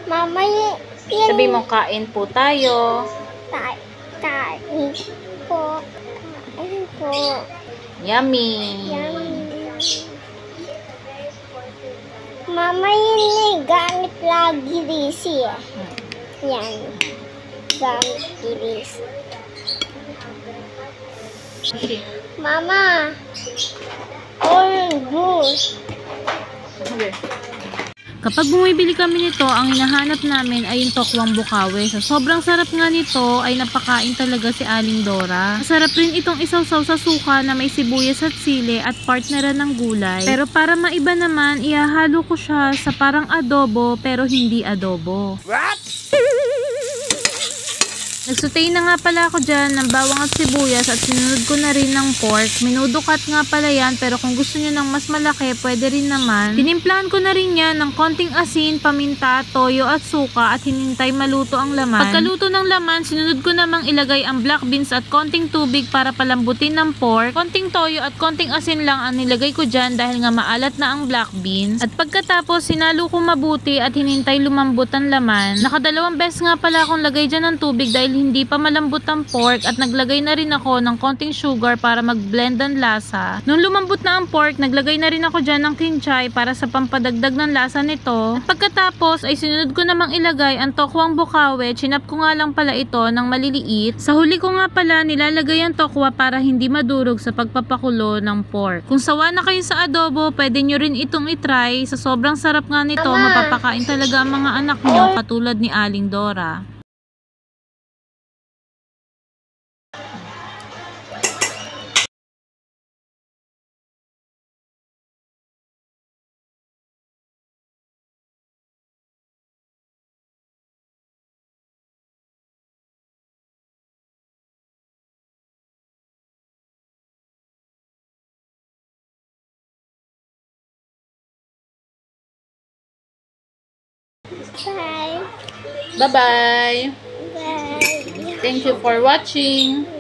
Mama, yan. Sabi mo, kain po tayo. Kain po. Kain po. Yummy. Mama, yun gamit lagi Risi eh. Yan. Gamit Risi. Mama. Orange juice. Kapag bumibili kami nito, ang hinahanap namin ay yung tokwang bukawe. So, sobrang sarap nga nito, ay napakain talaga si Aling Dora. Masarap rin itong isawsaw sa suka na may sibuyas at sili at partneran ng gulay. Pero para maiba naman, ihahalo ko siya sa parang adobo pero hindi adobo. What? Nagsutay na nga pala ako dyan ng bawang at sibuyas at sinunod ko na rin ng pork. Menudo cut nga pala yan, pero kung gusto nyo ng mas malaki, pwede rin naman. Tinimplahan ko na rin yan ng konting asin, paminta, toyo at suka at hinintay maluto ang laman. Pagkaluto ng laman, sinunod ko namang ilagay ang black beans at konting tubig para palambutin ng pork. Konting toyo at konting asin lang ang nilagay ko dyan dahil nga maalat na ang black beans. At pagkatapos, sinalo ko mabuti at hinintay lumambot ang laman. Nakadalawang beses nga pala akong lagay dyan ng tubig dahil hindi pa malambot ang pork at naglagay na rin ako ng konting sugar para mag-blend ang lasa. Nung lumambot na ang pork, naglagay na rin ako dyan ng kinchay para sa pampadagdag ng lasa nito. At pagkatapos ay sinunod ko namang ilagay ang tokwang bukawe. Chinap ko nga lang pala ito ng maliliit. Sa huli ko nga pala nilalagay ang tokwa para hindi madurog sa pagpapakulo ng pork. Kung sawa na kayo sa adobo, pwede nyo rin itong itry. Sa sobrang sarap nga nito, mapapakain talaga ang mga anak nyo katulad ni Aling Dora. Bye. Bye-bye. Bye. Thank you for watching.